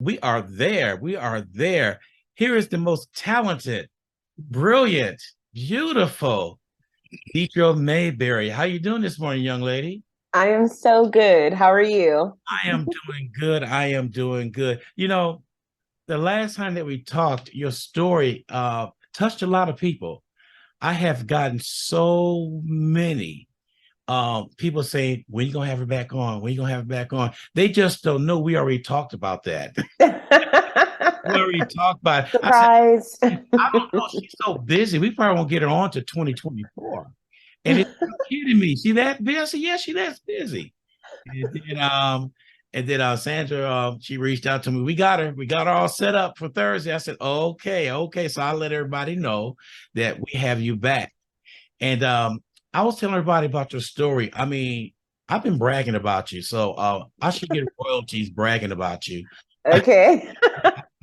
We are there. We are there. Here is the most talented, brilliant, beautiful Deidra Mayberry. How you doing this morning, young lady? I am so good. How are you? I am doing good. I am doing good. The last time that we talked, your story touched a lot of people. I have gotten so many people saying, when you gonna have her back on? When you gonna have her back on? They just don't know. We already talked about that. We already talked about it. I said, Surprise. I don't know. She's so busy. We probably won't get her on to 2024. And it's kidding me. See that busy? I said, yeah, she that's busy. And then Sandra, she reached out to me. We got her. We got her all set up for Thursday. I said, okay, okay. So I let everybody know that we have you back. And I was telling everybody about your story. I mean, I've been bragging about you, so I should get royalties bragging about you. Okay.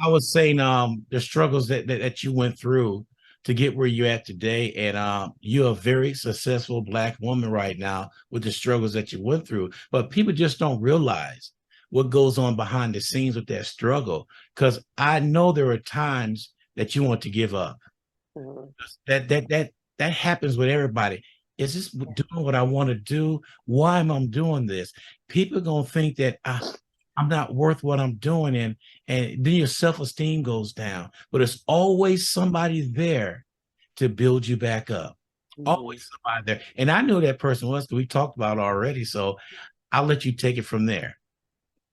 I was saying the struggles that you went through to get where you're at today. And you're a very successful Black woman right now with the struggles that you went through. But people just don't realize what goes on behind the scenes with that struggle. Because I know there are times that you want to give up. Mhm. That happens with everybody. Is this doing what I want to do? Why am I doing this? People are gonna think that I'm not worth what I'm doing, and then your self-esteem goes down. But it's always somebody there to build you back up. Mhm. Always somebody there. And I knew that person was, we talked about it already. So I'll let you take it from there.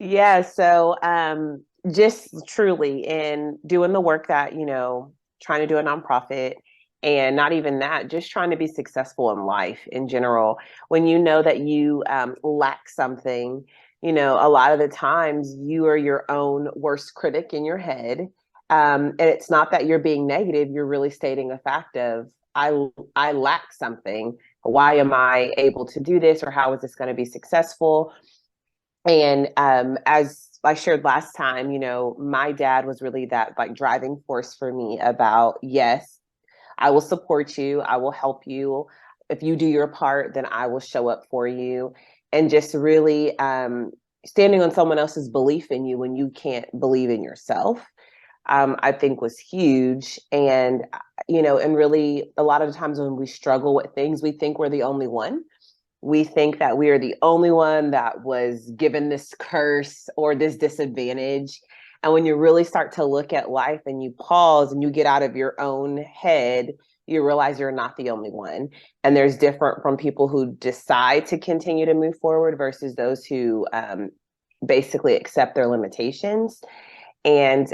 Yeah, so just truly in doing the work that, trying to do a nonprofit and not even that, just trying to be successful in life in general. When you know that you lack something, a lot of the times you are your own worst critic in your head. And it's not that you're being negative, you're really stating a fact of I lack something. Why am I able to do this, or how is this going to be successful? And as I shared last time, my dad was really that like driving force for me about, yes, I will support you, I will help you. If you do your part, then I will show up for you. And just really standing on someone else's belief in you when you can't believe in yourself, I think was huge. And, and really a lot of the times when we struggle with things, we think we're the only one. We think that we are the only one that was given this curse or this disadvantage. And when you really start to look at life and you pause and you get out of your own head, you realize you're not the only one. And there's different from people who decide to continue to move forward versus those who basically accept their limitations. And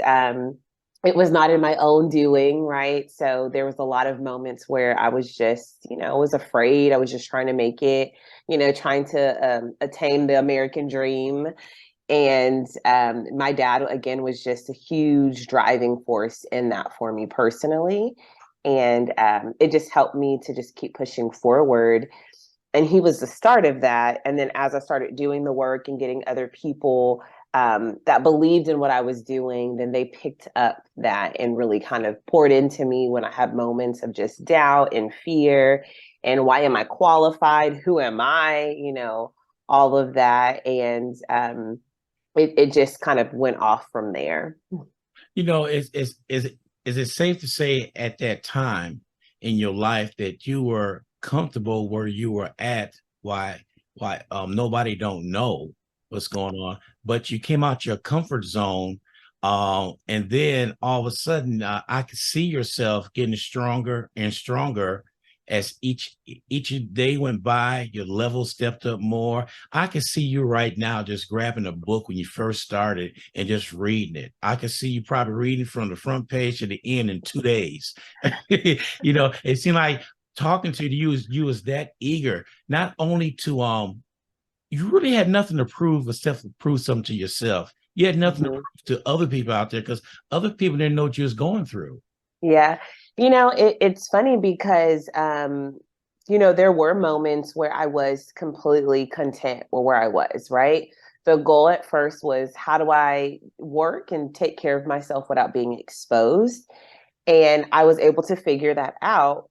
it was not in my own doing, right? So there was a lot of moments where I was just, was afraid. I was just trying to make it, trying to attain the American dream. And my dad, again, was just a huge driving force in that for me personally. And it just helped me to just keep pushing forward. And he was the start of that. And then as I started doing the work and getting other people that believed in what I was doing, then they picked up that and really kind of poured into me when I had moments of just doubt and fear. And why am I qualified? Who am I? All of that. And it just kind of went off from there. Is it safe to say at that time in your life that you were comfortable where you were at? Why nobody don't know what's going on, but you came out your comfort zone, and then all of a sudden I could see yourself getting stronger and stronger as each day went by. Your level stepped up more. I can see you right now just grabbing a book when you first started and just reading it. I can see you probably reading from the front page to the end in 2 days. It seemed like talking to you was that eager, not only to you really had nothing to prove except to prove something to yourself. You had nothing to Mhm. prove to other people out there because other people didn't know what you was going through. Yeah. It's funny because, there were moments where I was completely content with where I was, right? The goal at first was how do I work and take care of myself without being exposed? And I was able to figure that out.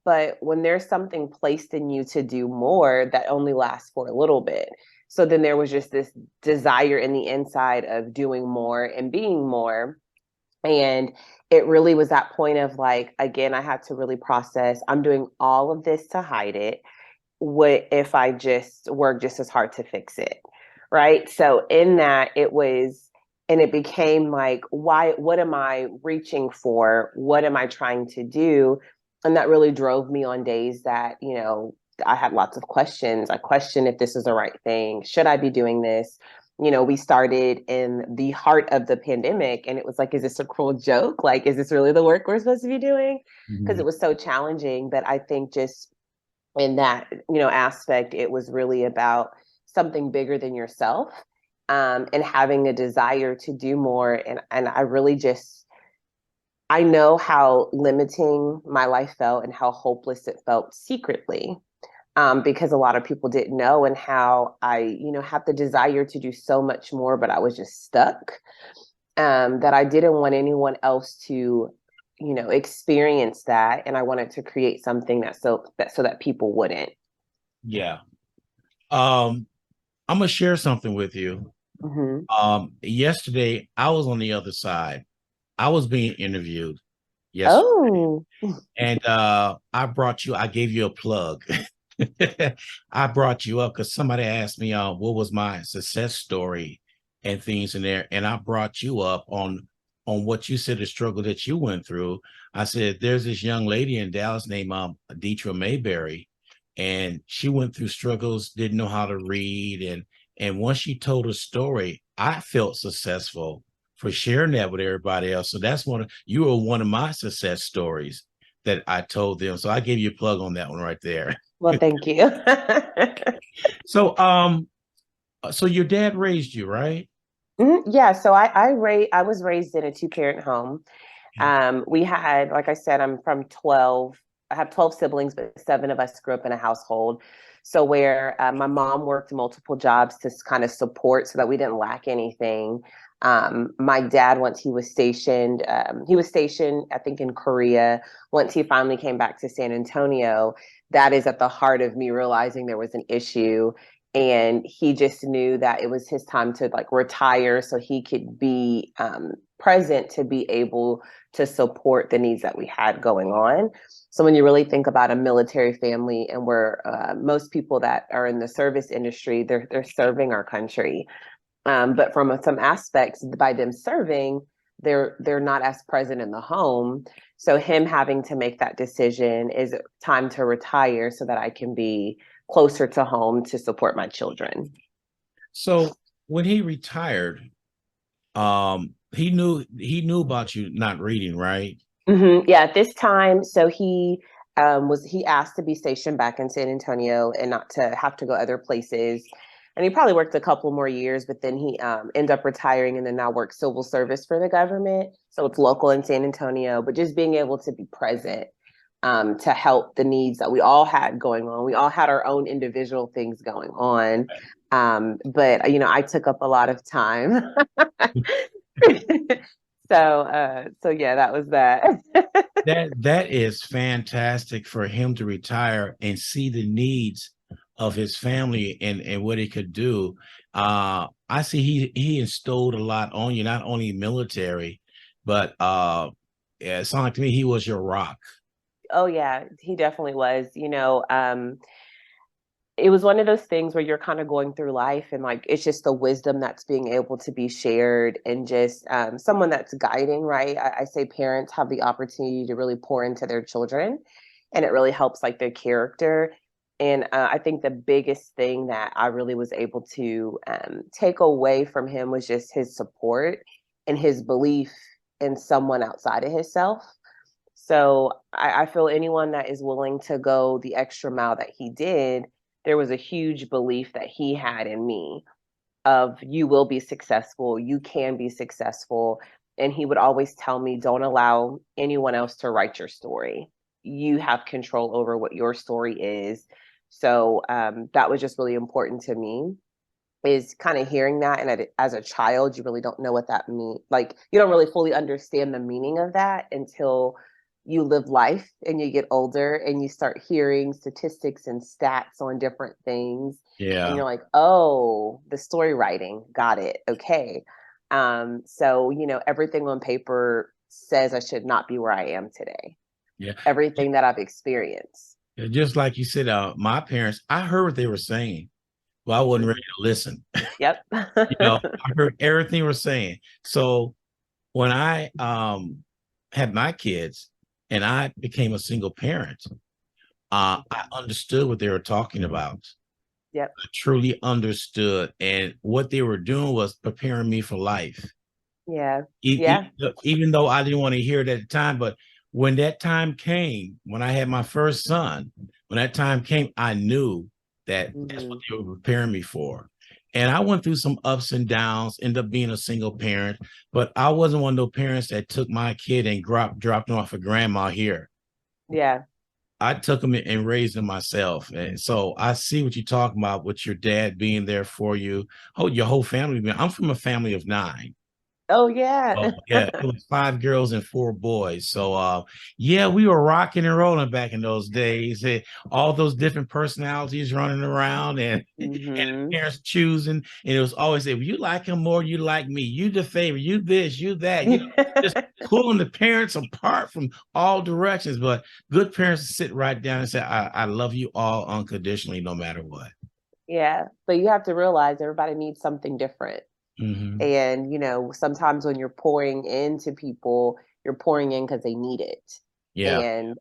But when there's something placed in you to do more, that only lasts for a little bit. So then there was just this desire in the inside of doing more and being more. And it really was that point of like, again, I had to really process, I'm doing all of this to hide it. What if I just work just as hard to fix it? Right. So in that, it was, and it became like, why, what am I reaching for? What am I trying to do? And that really drove me on days that, I had lots of questions. I questioned if this is the right thing. Should I be doing this? We started in the heart of the pandemic, and it was like, is this a cruel joke? Like, is this really the work we're supposed to be doing? Because Mhm. it was so challenging. But I think just in that, aspect, it was really about something bigger than yourself, and having a desire to do more. And I really just, I know how limiting my life felt and how hopeless it felt secretly, because a lot of people didn't know, and how I, had the desire to do so much more, but I was just stuck. That I didn't want anyone else to, experience that, and I wanted to create something that people wouldn't. Yeah. Um, I'm gonna share something with you. Hmm. Yesterday I was on the other side. I was being interviewed yesterday, Oh. and I gave you a plug. I brought you up because somebody asked me what was my success story and things in there, and I brought you up on what you said, the struggle that you went through. I said there's this young lady in Dallas named Deidra Mayberry, and she went through struggles, didn't know how to read, and once she told her story, I felt successful for sharing that with everybody else. So that's you were one of my success stories that I told them. So I gave you a plug on that one right there. Well, thank you. So so your dad raised you, right? Mhm. Yeah, so I was raised in a two-parent home. We had, like I said, I'm from 12. I have 12 siblings, but seven of us grew up in a household. So where my mom worked multiple jobs to kind of support so that we didn't lack anything. My dad, once he was stationed, I think, in Korea. Once he finally came back to San Antonio, that is at the heart of me realizing there was an issue. And he just knew that it was his time to like retire so he could be present to be able to support the needs that we had going on. So when you really think about a military family, and where most people that are in the service industry, they're serving our country. But from some aspects, by them serving, they're not as present in the home. So him having to make that decision, is it time to retire so that I can be closer to home to support my children. So when he retired, he knew about you not reading, right? Yeah, at this time, so he asked to be stationed back in San Antonio and not to have to go other places. And he probably worked a couple more years, but then he ended up retiring and then now works civil service for the government. So it's local in San Antonio, but just being able to be present, to help the needs that we all had going on. We all had our own individual things going on. But I took up a lot of time. So yeah, that was that. That is fantastic for him to retire and see the needs of his family and what he could do. I see he instilled a lot on you, not only military, but yeah, it sounded like to me he was your rock. Oh yeah, he definitely was. It was one of those things where you're kind of going through life, and like it's just the wisdom that's being able to be shared, and just someone that's guiding, right? I say parents have the opportunity to really pour into their children, and it really helps like their character. And I think the biggest thing that I really was able to take away from him was just his support and his belief in someone outside of himself. So I feel anyone that is willing to go the extra mile that he did, there was a huge belief that he had in me of, you will be successful, you can be successful. And he would always tell me, don't allow anyone else to write your story. You have control over what your story is. So that was just really important to me, is kind of hearing that. And as a child, you really don't know what that means. Like, you don't really fully understand the meaning of that until you live life and you get older and you start hearing statistics and stats on different things. And Yeah. you're like, oh, the story writing, got it. Okay. So, everything on paper says I should not be where I am today. Yeah. Everything that I've experienced. Just like you said, my parents, I heard what they were saying. Well, I wasn't ready Mhm. to listen. Yep. I heard everything they were saying. So when I had my kids and I became a single parent, I understood what they were talking about. Yep. I truly understood. And what they were doing was preparing me for life. Yeah. E- Yeah. Even though I didn't want to hear it at the time, but when that time came, when I had my first son, when that time came, I knew that that's what Hmm. they were preparing me for. And I went through some ups and downs, ended up being a single parent, but I wasn't one of those parents that took my kid and dropped him off at grandma here. Yeah. I took him and raised him myself. And so I see what you're talking about with your dad being there for you, your whole family. I'm from a family of 9. Oh, Oh yeah. yeah, it was 5 girls and 4 boys. So yeah, we were rocking and rolling back in those days. All those different personalities running around and Hmm. parents choosing. And it was always say, well, you like him more, you like me, you the favorite, you this, you that, just pulling the parents apart from all directions. But good parents sit right down and say, I love you all unconditionally, no matter what. Yeah. But you have to realize everybody needs something different. Hmm. And, sometimes when you're pouring into people, you're pouring in because they need it. Yeah. And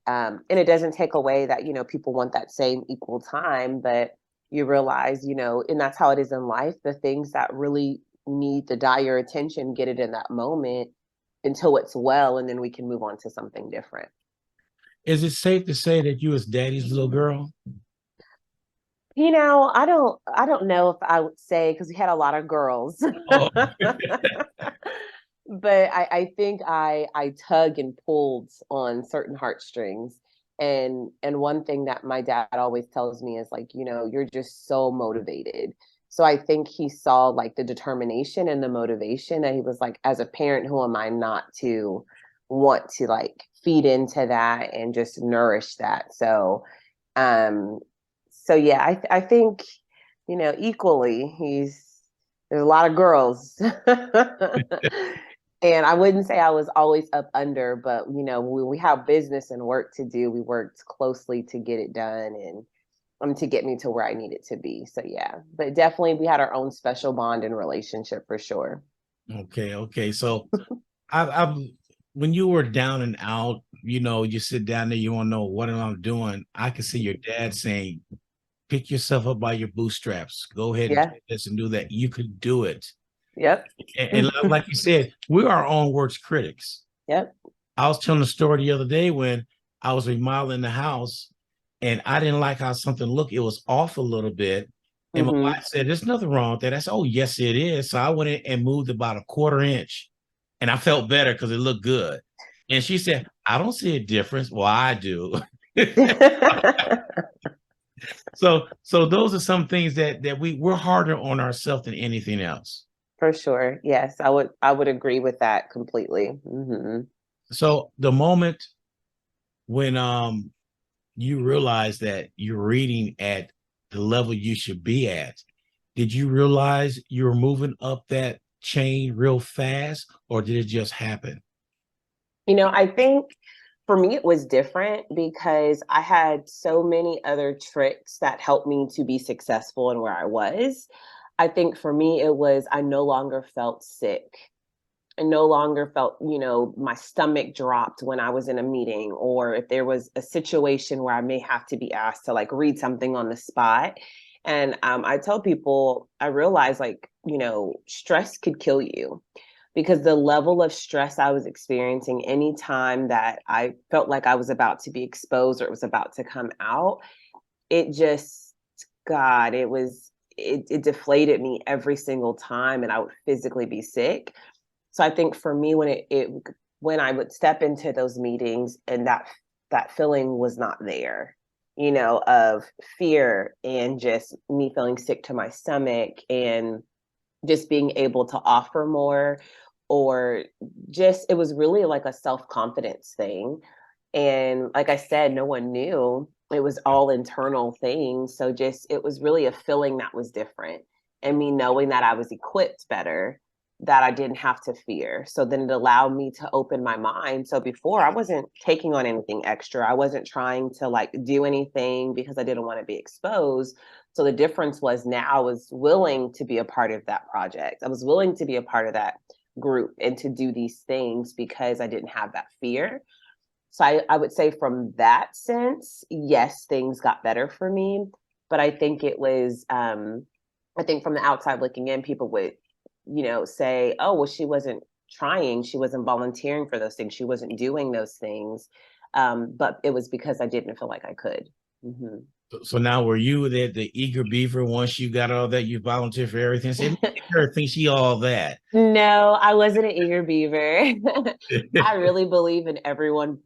it doesn't take away that, people want that same equal time, but you realize, and that's how it is in life. The things that really need the dire attention, get it in that moment until it's well, and then we can move on to something different. Is it safe to say that you was daddy's little girl? I don't know if I would say because we had a lot of girls. Oh, But I think I tug and pulled on certain heartstrings. And one thing that my dad always tells me is like, you're just so motivated. So I think he saw like the determination and the motivation, and he was like, as a parent, who am I not to want to like feed into that and just nourish that? Um so yeah, I think, equally there's a lot of girls. And I wouldn't say I was always up under, but when we have business and work to do, we worked closely to get it done and to get me to where I needed to be. So yeah, but definitely we had our own special bond and relationship for sure. okay, okay. So I've when you were down and out, you sit down there, you want to know what am I doing. I can see your dad saying, "Pick yourself up by your bootstraps. Go ahead and do Yeah. this and do that. You could do it." Yep. And like you said, we're our own worst critics. Yep. I was telling a story the other day when I was remodeling the house and I didn't like how something looked. It was off a little bit. And my Hmm. wife said, "There's nothing wrong with that." I said, "Oh, yes, it is." So I went in and moved about a quarter inch and I felt better because it looked good. And she said, "I don't see a difference." Well, I do. So those are some things that we're harder on ourselves than anything else. For sure. Yes, I would agree with that completely. Hmm. So the moment when you realize that you're reading at the level you should be at, did you realize you were moving up that chain real fast, or did it just happen? I think for me it was different because I had so many other tricks that helped me to be successful in where I was. I think for me it was I no longer felt sick. I no longer felt, my stomach dropped when I was in a meeting, or if there was a situation where I may have to be asked to like read something on the spot. And I tell people, I realize like, stress could kill you because the level of stress I was experiencing anytime that I felt like I was about to be exposed or it was about to come out, it just, God, it deflated me every single time and I would physically be sick. So I think for me, when I would step into those meetings and that feeling was not there, of fear and just me feeling sick to my stomach and just being able to offer more, or just it was really like a self-confidence thing. And like I said, no one knew. It was all internal things. So just, it was really a feeling that was different. And me knowing that I was equipped better, that I didn't have to fear. So then it allowed me to open my mind. So before, I wasn't taking on anything extra. I wasn't trying to like do anything because I didn't want to be exposed. So the difference was now I was willing to be a part of that project. I was willing to be a part of that group and to do these things because I didn't have that fear. So I would say from that sense, yes, things got better for me. But I think it was, I think from the outside looking in, people would, say, oh, well, she wasn't trying. She wasn't volunteering for those things. She wasn't doing those things. But it was because I didn't feel like I could. Mm-hmm. So now, were you the eager beaver once you got all that? You volunteered for everything. Say, her think she all that. No, I wasn't an eager beaver. I really believe in everyone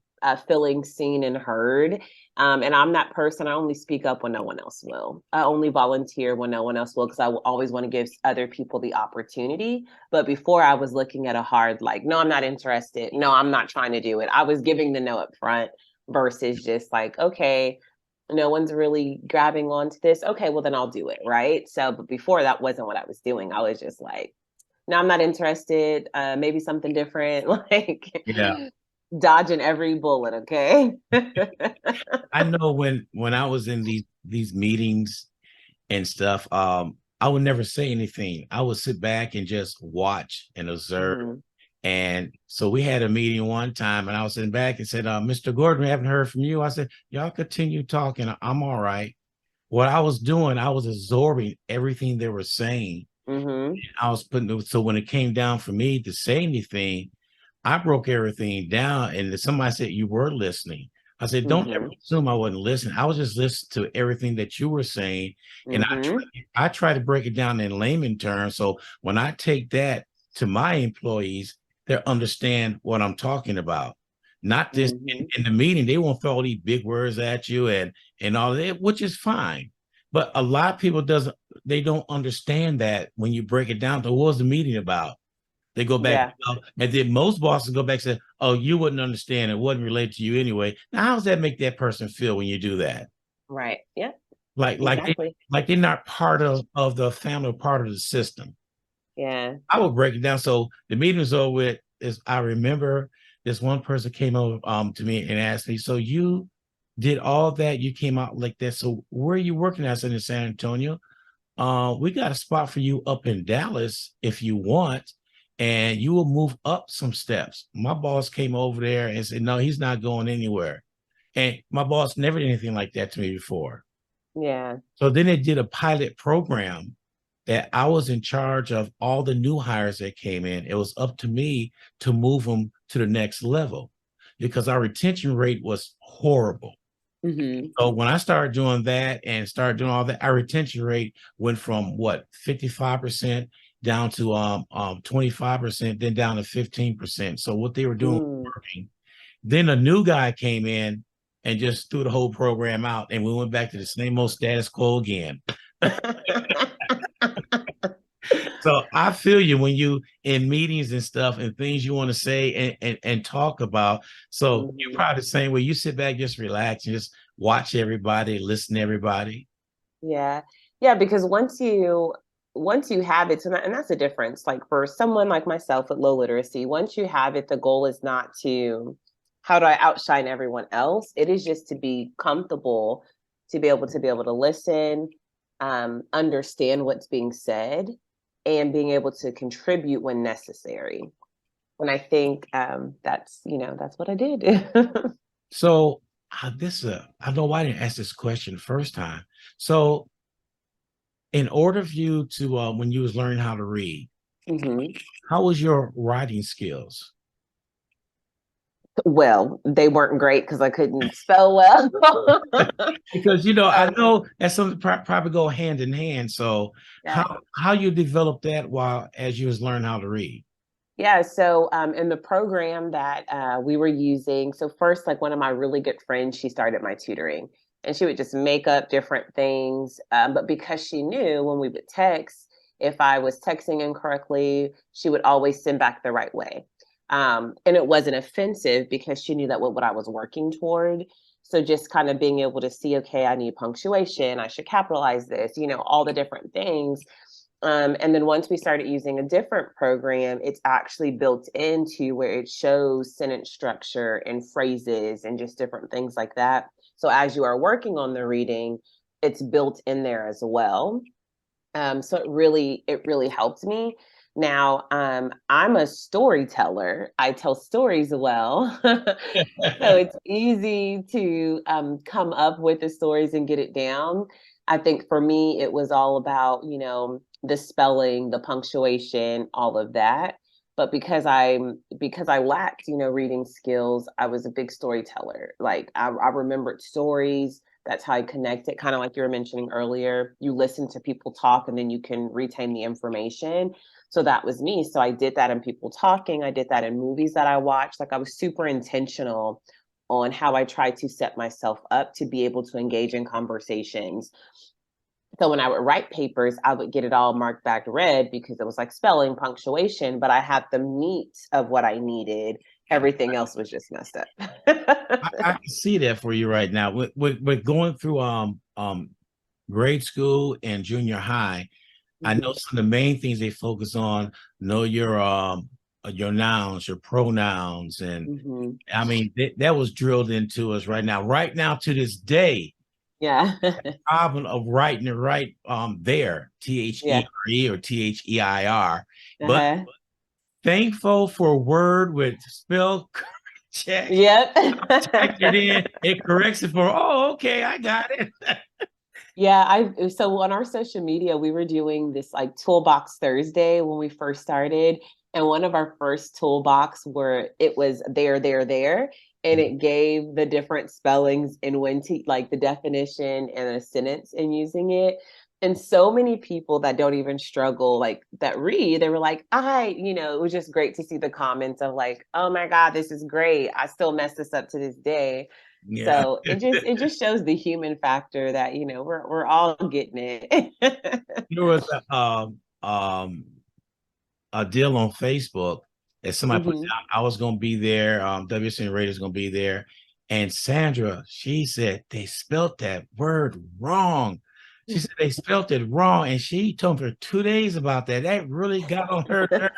feeling seen and heard. And I'm that person. I only speak up when no one else will. I only volunteer when no one else will because I always want to give other people the opportunity. But before I was looking at a hard, like, no, I'm not interested. No, I'm not trying to do it. I was giving the no up front versus just like, okay, no one's really grabbing onto this. Okay, well, then I'll do it. Right. So, but before that wasn't what I was doing. I was just like, no, I'm not interested. Maybe something different, like Yeah. dodging every bullet. Okay. I know when I was in these meetings and stuff, I would never say anything. I would sit back and just watch and observe. Hmm. And so we had a meeting one time, and I was sitting back and said, "Mr. Gordon, we haven't heard from you." I said, "Y'all continue talking. I'm all right." What I was doing, I was absorbing everything they were saying. Hmm. I was putting so when it came down for me to say anything, I broke everything down. And somebody said, "You were listening." I said, "Don't ever Hmm. assume I wasn't listening. I was just listening to everything that you were saying." And Hmm. I try to break it down in layman terms. So when I take that to my employees, they understand what I'm talking about. Not this Hmm. in the meeting, they won't throw all these big words at you and all that, which is fine. But a lot of people doesn't they don't understand that when you break it down to what was the meeting about. They go back, Yeah. and then most bosses go back and say, "Oh, you wouldn't understand. It wasn't related to you anyway." Now, how does that make that person feel when you do that? Right. Yeah. Like, Exactly. like they're not part of the family, part of the system. Yeah. I would break it down. So the meeting was over with. Is I remember this one person came over to me and asked me, "So you did all that? You came out like that. So where are you working?" I said, "In San Antonio." We got a spot for you up in Dallas if you want, and you will move up some steps. My boss came over there and said, "No, he's not going anywhere." And my boss never did anything like that to me before. Yeah. So then they did a pilot program that I was in charge of all the new hires that came in. It was up to me to move them to the next level because our retention rate was horrible. Hmm. So when I started doing that and started doing all that, our retention rate went from what 55% down to 25%, then down to 15%. So what they were doing was Mm. working. Then a new guy came in and just threw the whole program out, and we went back to the same old status quo again. So I feel you when you in meetings and stuff and things you want to say and talk about. So you're Hmm. probably the same way. You sit back, just relax, and just watch everybody, listen to everybody. Yeah. Yeah, because once you have it, and that's the difference. Like for someone like myself with low literacy, once you have it, the goal is not to how do I outshine everyone else? It is just to be comfortable, to be able to listen, understand what's being said, and being able to contribute when necessary. And I think that's what I did. So I know why I didn't ask this question the first time. So in order for you to when you was learning how to read, Hmm. how was your writing skills? Well, they weren't great because I couldn't spell well. Because I Um, know that's something probably go hand in hand. So yeah. how you develop that while as you was learning how to read? Yeah. So in the program that we were using, so first, like one of my really good friends, she started my tutoring and she would just make up different things. But because she knew when we would text, if I was texting incorrectly, she would always send back the right way. And it wasn't offensive because she knew that what I was working toward. So just kind of being able to see, okay, I need punctuation, I should capitalize this, all the different things. And then once we started using a different program, it's actually built into where it shows sentence structure and phrases and just different things like that. So as you are working on the reading, it's built in there as well. So it really helped me. Now, I'm a storyteller. I tell stories well. So it's easy to come up with the stories and get it down. I think for me, it was all about, the spelling, the punctuation, all of that. But because I lacked, reading skills, I was a big storyteller. Like I remembered stories. That's how I connect it. Kind of like you were mentioning earlier, you listen to people talk and then you can retain the information. So that was me. So I did that in people talking. I did that in movies that I watched. Like I was super intentional on how I tried to set myself up to be able to engage in conversations. So when I would write papers, I would get it all marked back red because it was like spelling, punctuation, but I had the meat of what I needed. Everything else was just messed up. I can see that for you right now. With going through grade school and junior high, I know some of the main things they focus on, know your nouns, your pronouns, and I mean that was drilled into us right now. Right now to this day, Yeah. problem of writing it right there, Yeah. There or Their. But Uh-huh. thankful for a word with spell check. Yep. Typed it in, it corrects it for, oh, okay, I got it. Yeah, so on our social media, we were doing this like Toolbox Thursday when we first started. And one of our first toolbox where it was there, and it gave the different spellings and when to like the definition and a sentence and using it. And so many people that don't even struggle, like that read, they were like, it was just great to see the comments of like, oh my God, this is great. I still mess this up to this day. Yeah. So it just shows the human factor that we're all getting it. There was a deal on Facebook that somebody put Hmm. out. I was gonna be there, WSAN Radio's gonna be there. And Sandra, she said they spelt that word wrong. She said they spelt it wrong, and she told me for 2 days about that. That really got on her nerve.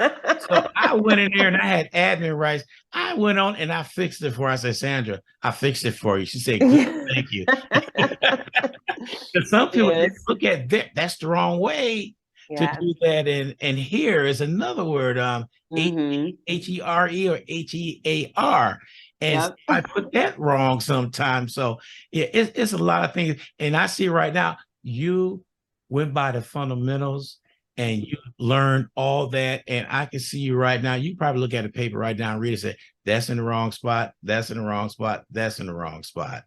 So I went in there and I had admin rights. I went on and I fixed it for her. I said, Sandra, I fixed it for you. She said, good, thank you. Because some people just Yes. look at that. That's the wrong way to Yeah. do that. And here is another word, Hmm. Here or Hear. And Yep. I put that wrong sometimes. So yeah, it's a lot of things. And I see right now, you went by the fundamentals and you learned all that. And I can see you right now. You probably look at a paper right now and read it and say, that's in the wrong spot, that's in the wrong spot, that's in the wrong spot.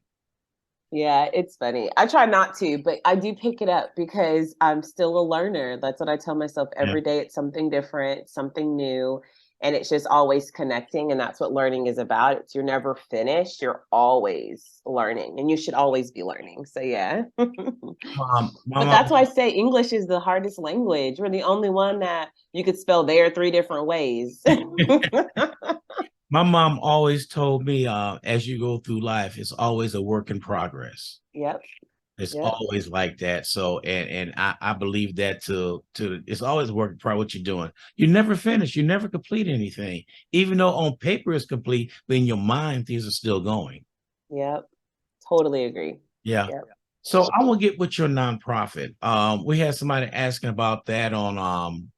Yeah, it's funny. I try not to, but I do pick it up because I'm still a learner. That's what I tell myself Yeah. every day. It's something different, something new, and it's just always connecting. And that's what learning is about. It's you're never finished. You're always learning, and you should always be learning. So yeah. My But mom that's why I say English is the hardest language. We're the only one that you could spell there 3 different ways. My mom always told me, as you go through life, it's always a work in progress. Yep. It's Yep. always like that. So, and I believe that to it's always a work in progress. What you're doing, you never finish, you never complete anything, even though on paper it's complete, but in your mind things are still going. Yep. Totally agree. Yeah. Yep. So I will get with your nonprofit. We had somebody asking about that on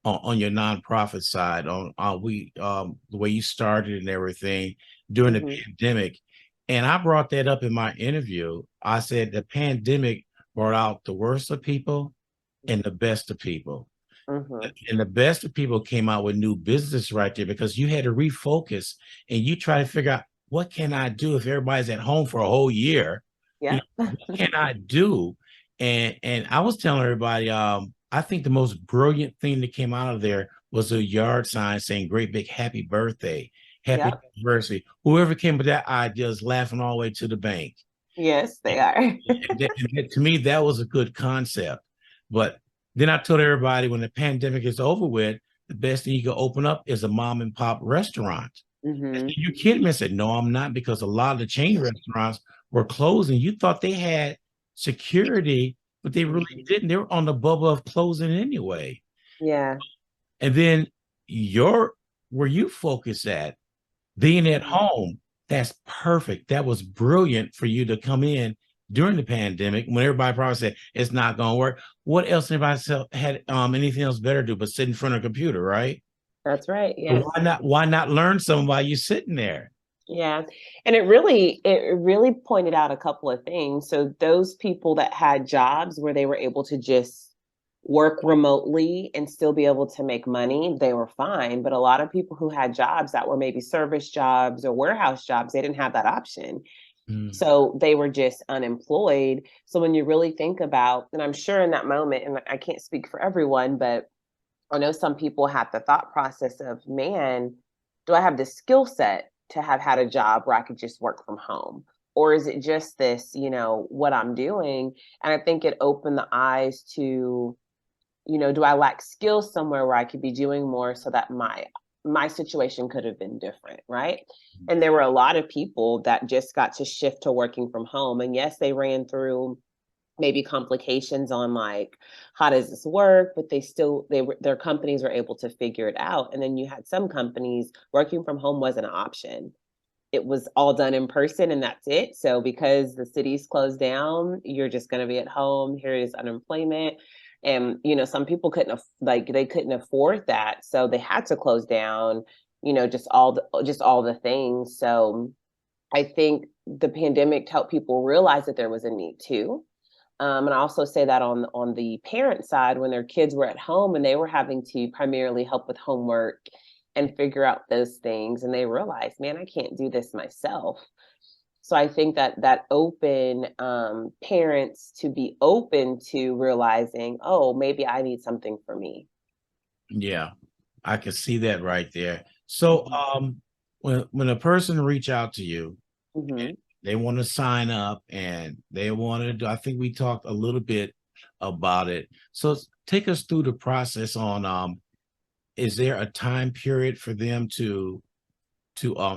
your nonprofit side on we the way you started and everything during the Hmm. pandemic. And I brought that up in my interview. I said the pandemic brought out the worst of people and the best of people. Hmm. And the best of people came out with new business right there because you had to refocus and you try to figure out what can I do if everybody's at home for a whole year? You know, Yep. what can I do? And I was telling everybody, I think the most brilliant thing that came out of there was a yard sign saying "Great Big Happy Birthday, Happy Yep. Anniversary." Whoever came with that idea is laughing all the way to the bank. Yes, they And, are. to me, that was a good concept. But then I told everybody when the pandemic is over with, the best thing you can open up is a mom and pop restaurant. Mm-hmm. You kidding me? I said, no, I'm not, because a lot of the chain restaurants were closing. You thought they had security, but they really didn't. They were on the bubble of closing anyway. Yeah. And then your where you focus at, being at home, that's perfect. That was brilliant for you to come in during the pandemic when everybody probably said it's not going to work. What else anybody had anything else better to do but sit in front of a computer, right? That's right. So Yes. why not learn something while you're sitting there? Yeah. And it really pointed out a couple of things. So those people that had jobs where they were able to just work remotely and still be able to make money, they were fine. But a lot of people who had jobs that were maybe service jobs or warehouse jobs, they didn't have that option. Mm. So they were just unemployed. So when you really think about, and I'm sure in that moment, and I can't speak for everyone, but I know some people have the thought process of, man, do I have the skill set to have had a job where I could just work from home? Or is it just this, what I'm doing? And I think it opened the eyes to, do I lack skills somewhere where I could be doing more so that my situation could have been different, right? And there were a lot of people that just got to shift to working from home. And yes, they ran through maybe complications on like how does this work, but their companies were able to figure it out. And then you had some companies working from home wasn't an option. It was all done in person and that's it. So because the cities closed down, you're just going to be at home. Here is unemployment. And some people they couldn't afford that, so they had to close down, just all the things. So I think the pandemic helped people realize that there was a need too. And I also say that on the parent side, when their kids were at home and they were having to primarily help with homework and figure out those things, and they realized, man, I can't do this myself. So I think that open parents to be open to realizing, oh, maybe I need something for me. Yeah, I can see that right there. So when a person reach out to you, Mm-hmm. they want to sign up and they want to do, I think we talked a little bit about it. So take us through the process on is there a time period for them to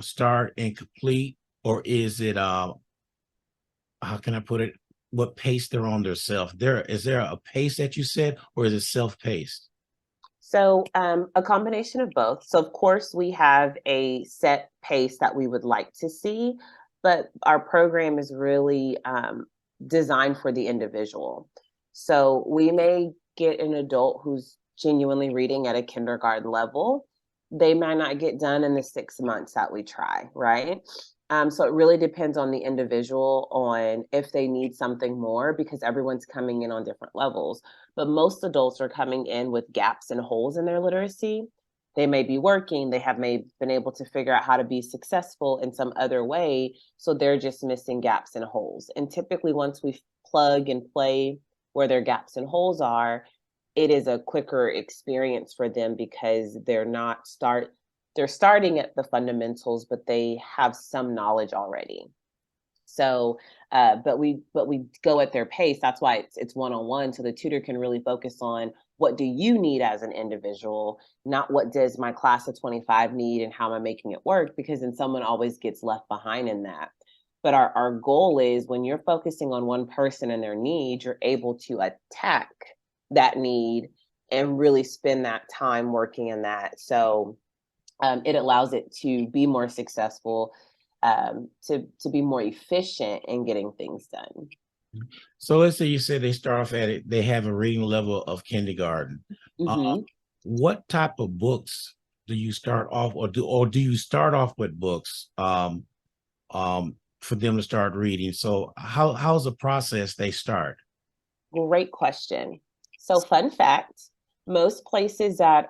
start and complete, or is it how can I put it, what pace they're on themselves? There a pace that you said, or is it self-paced? So a combination of both. So of course we have a set pace that we would like to see, but our program is really designed for the individual. So we may get an adult who's genuinely reading at a kindergarten level. They might not get done in the 6 months that we try, right? So it really depends on the individual on if they need something more, because everyone's coming in on different levels. But most adults are coming in with gaps and holes in their literacy. They may be working, may been able to figure out how to be successful in some other way. So they're just missing gaps and holes. And typically once we plug and play where their gaps and holes are, it is a quicker experience for them because they're starting at the fundamentals, but they have some knowledge already. So, but we go at their pace. That's why it's one on one, so the tutor can really focus on what do you need as an individual, not what does my class of 25 need and how am I making it work, because then someone always gets left behind in that. But our goal is when you're focusing on one person and their needs, you're able to attack that need and really spend that time working in that. So it allows it to be more successful, to be more efficient in getting things done. So let's say you say they start off at it, they have a reading level of kindergarten. Uh, Mm-hmm. what type of books do you start off, or do you start off with books for them to start reading? So how's the process they start? Great question. So, fun fact: most places that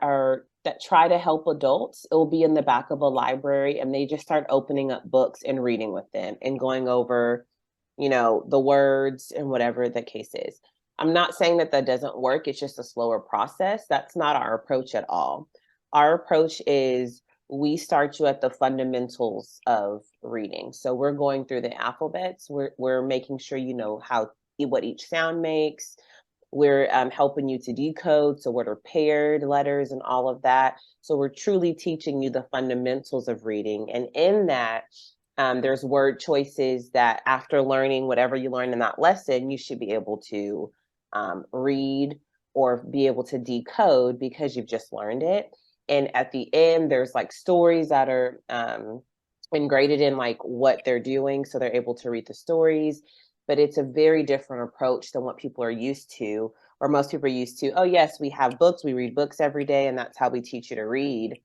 try to help adults, it will be in the back of a library, and they just start opening up books and reading with them and going over, the words and whatever the case is. I'm not saying that that doesn't work. It's just a slower process. That's not our approach at all. Our approach is we start you at the fundamentals of reading. So we're going through the alphabets. We're making sure you know how what each sound makes, We're helping you to decode. So what are paired letters and all of that. So we're truly teaching you the fundamentals of reading. And in that, there's word choices that after learning whatever you learned in that lesson, you should be able to read or be able to decode because you've just learned it. And at the end, there's like stories that are graded in like what they're doing, so they're able to read the stories. But it's a very different approach than what people are used to, or most people are used to. Oh yes, we have books, we read books every day, and that's how we teach you to read.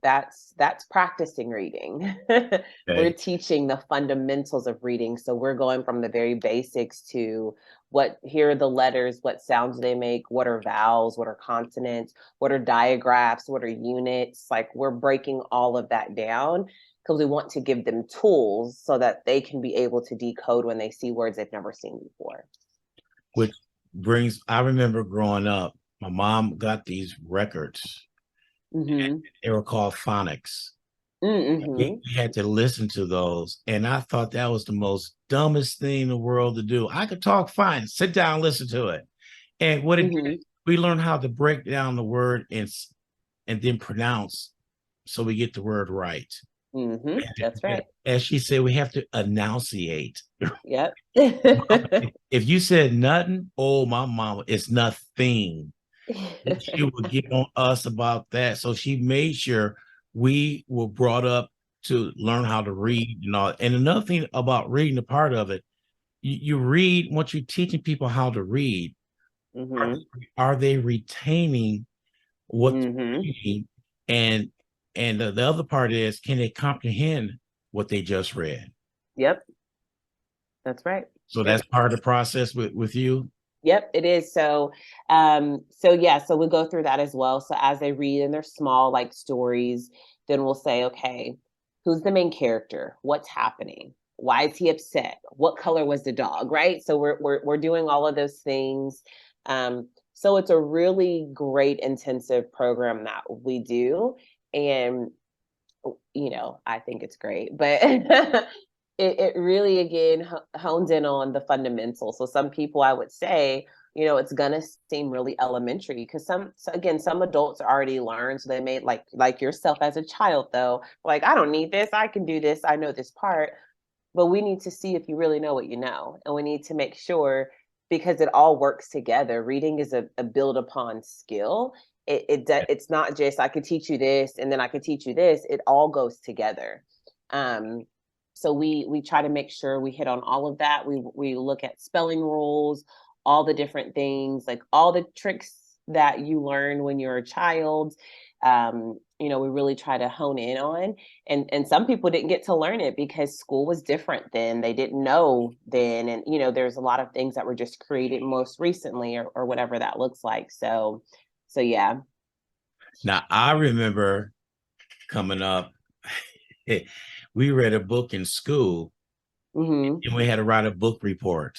That's practicing reading. We're Okay. teaching the fundamentals of reading. So we're going from the very basics to what, here are the letters, what sounds they make, what are vowels, what are consonants, what are digraphs, what are units. Like we're breaking all of that down because we want to give them tools so that they can be able to decode when they see words they've never seen before. Which brings, I remember growing up, my mom got these records. Mm-hmm. They were called phonics. Mm-hmm. We had to listen to those. And I thought that was the most dumbest thing in the world to do. I could talk fine, sit down, listen to it. And what it Mm-hmm. did, we learned how to break down the word and then pronounce so we get the word right. Mm-hmm. That's right. As she said, we have to enunciate. Yep. If you said nothing, oh, my mama, it's nothing. She would get on us about that. So she made sure we were brought up to learn how to read and all. And another thing about reading, the part of it, you read, once you're teaching people how to read, are, Mm-hmm. are they retaining what they're Mm-hmm. reading? And the other part is, can they comprehend what they just read? Yep. That's right. So that's Yep. part of the process with you. Yep, it is. So yeah, so we go through that as well. So as they read and they're small, like stories, then we'll say, okay, who's the main character? What's happening? Why is he upset? What color was the dog? Right. So we're doing all of those things. So it's a really great intensive program that we do. And I think it's great, but it really again hones in on the fundamentals. So some people, I would say, it's gonna seem really elementary because some adults already learned, so they made like yourself as a child though, like I don't need this, I can do this, I know this part. But we need to see if you really know what you know, and we need to make sure, because it all works together. Reading is a build upon skill. It's not just I could teach you this and then I could teach you this. It all goes together. Um, so we try to make sure we hit on all of that. We look at spelling rules, all the different things, like all the tricks that you learn when you're a child. We really try to hone in on. And some people didn't get to learn it because school was different then. They didn't know then. And there's a lot of things that were just created most recently, or whatever that looks like. So yeah. Now I remember coming up, we read a book in school Mm-hmm. and we had to write a book report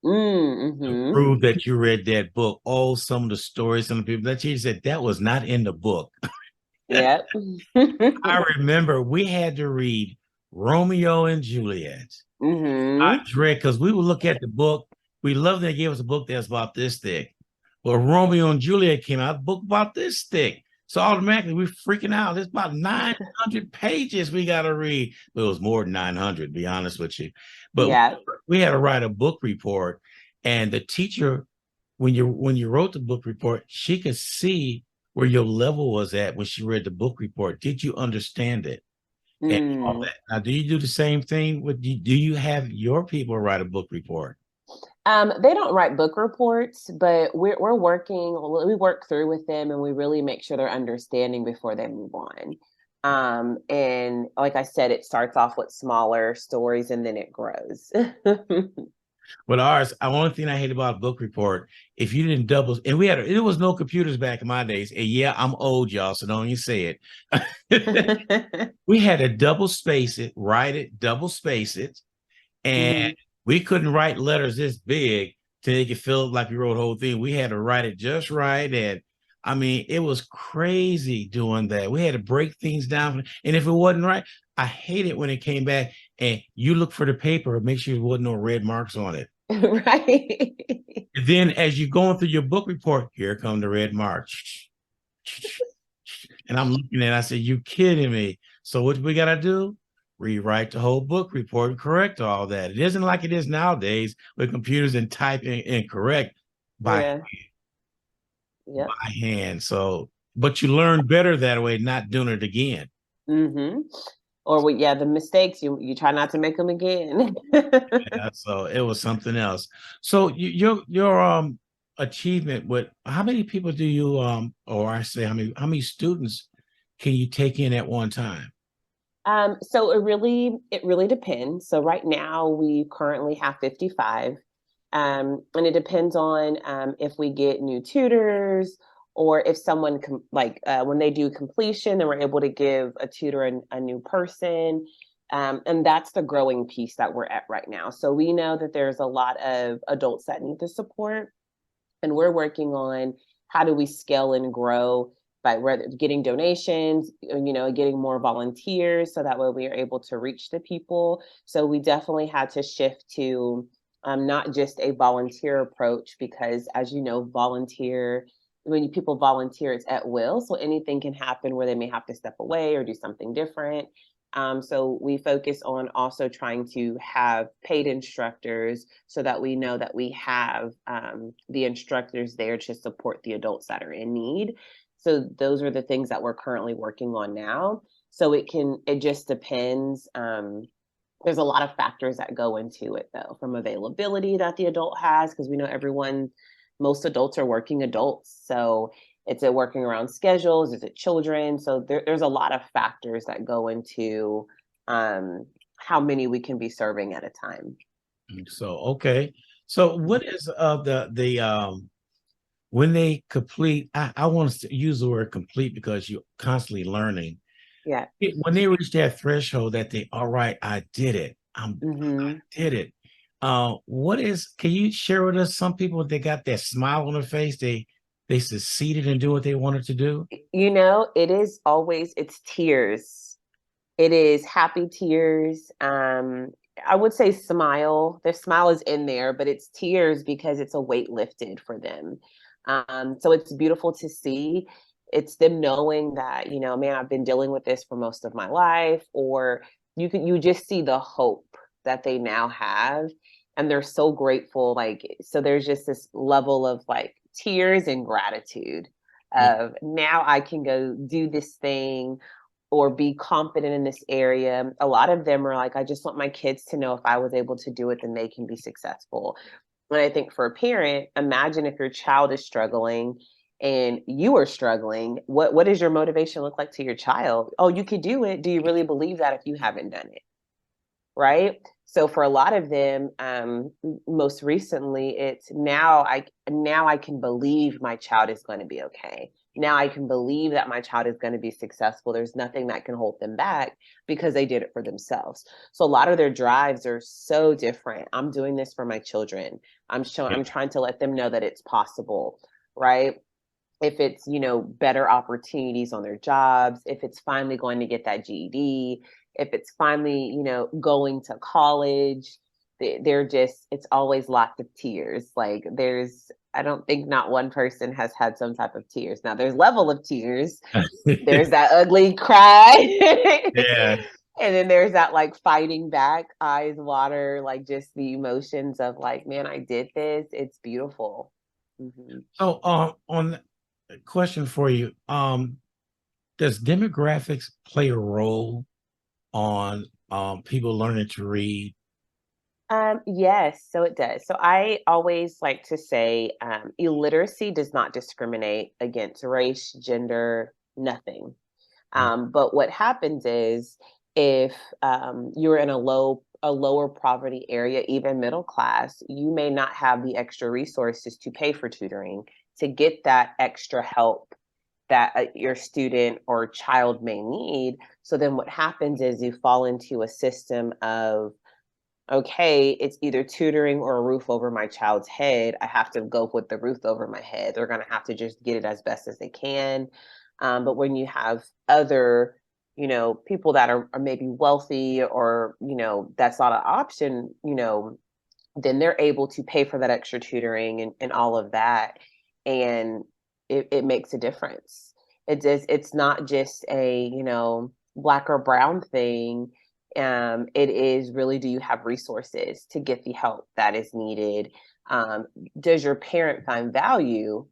to Mm-hmm. prove that you read that book. Oh, some of the stories, some of the people that teacher said that was not in the book. Yep. I remember we had to read Romeo and Juliet. I Mm-hmm. dread because we would look at the book. We loved they gave us a book that's about this thick. Well, Romeo and Juliet came out, a book about this thick. So automatically we're freaking out. It's about 900 pages we got to read. But it was more than 900, to be honest with you. But Yeah. we had to write a book report. And the teacher, when you wrote the book report, she could see where your level was at when she read the book report. Did you understand it? And all Mm. that. Now, do you do the same thing? Do you have your people write a book report? They don't write book reports, but we're working. We work through with them, and we really make sure they're understanding before they move on. And like I said, it starts off with smaller stories, and then it grows. With ours, the only thing I hate about a book report, if you didn't double, and there was no computers back in my days. And yeah, I'm old, y'all, so don't even say it. We had to double space it, write it, double space it, and Hmm. we couldn't write letters this big to make it feel like we wrote the whole thing. We had to write it just right. And I mean, it was crazy doing that. We had to break things down. And if it wasn't right, I hate it when it came back and you look for the paper and make sure there wasn't no red marks on it. Right. And then as you're going through your book report, here come the red march. And I'm looking at it, I said, you kidding me? So what we gotta do? Rewrite the whole book report and correct all that. It isn't like it is nowadays with computers and typing and correct by Yeah. Yep. hand. So, but you learn better that way, not doing it again. Mm-hmm. Or yeah, the mistakes you try not to make them again. Yeah, so it was something else. So your achievement with how many people do you or I say how many students can you take in at one time? So it really depends. So right now we currently have 55. And it depends on if we get new tutors or if someone when they do completion, then we're able to give a tutor a new person. And that's the growing piece that we're at right now. So we know that there's a lot of adults that need the support, and we're working on how do we scale and grow by getting donations, getting more volunteers, so that way we are able to reach the people. So we definitely had to shift to not just a volunteer approach, because as you know, when people volunteer, it's at will. So anything can happen where they may have to step away or do something different. So we focus on also trying to have paid instructors, so that we know that we have the instructors there to support the adults that are in need. So those are the things that we're currently working on now. So it just depends. There's a lot of factors that go into it, though, from availability that the adult has, because we know most adults are working adults. So it's a working around schedules, is it children? So there's a lot of factors that go into how many we can be serving at a time. So okay. So what is the when they complete, I want to use the word complete because you're constantly learning. Yeah. When they reach that threshold that they, all right, I did it. I Hmm. did it. Can you share with us some people that got that smile on their face? They succeeded in doing what they wanted to do. It's tears. It is happy tears. I would say smile. Their smile is in there, but it's tears because it's a weight lifted for them. So it's beautiful to see. It's them knowing that, man, I've been dealing with this for most of my life, or you just see the hope that they now have, and they're so grateful. So there's just this level of like tears and gratitude Yeah. of, now I can go do this thing or be confident in this area. A lot of them are like, I just want my kids to know if I was able to do it, then they can be successful. And I think for a parent, imagine if your child is struggling and you are struggling. What does your motivation look like to your child? Oh, you could do it. Do you really believe that if you haven't done it? Right? So for a lot of them, most recently, it's now I can believe my child is going to be okay. Now I can believe that my child is going to be successful. There's nothing that can hold them back because they did it for themselves. So a lot of their drives are so different. I'm doing this for my children. Yeah. I'm trying to let them know that it's possible, right? If it's, better opportunities on their jobs, if it's finally going to get that GED, if it's finally, going to college, it's always lots of tears. Like I don't think not one person has had some type of tears. Now there's level of tears. There's that ugly cry. Yeah. And then there's that like fighting back, eyes water, like just the emotions of like, man, I did this. It's beautiful. Hmm. So, on a question for you, does demographics play a role on people learning to read? Yes, so it does. So I always like to say illiteracy does not discriminate against race, gender, nothing. But what happens is, if you're in a lower poverty area, even middle class, you may not have the extra resources to pay for tutoring, to get that extra help that your student or child may need. So then what happens is you fall into a system of, okay, it's either tutoring or a roof over my child's head. I have to go with the roof over my head. They're going to have to just get it as best as they can. But when you have other, people that are maybe wealthy, or, that's not an option, then they're able to pay for that extra tutoring and all of that. And it makes a difference. It's not just a, black or brown thing. It is really, do you have resources to get the help that is needed? Does your parent find value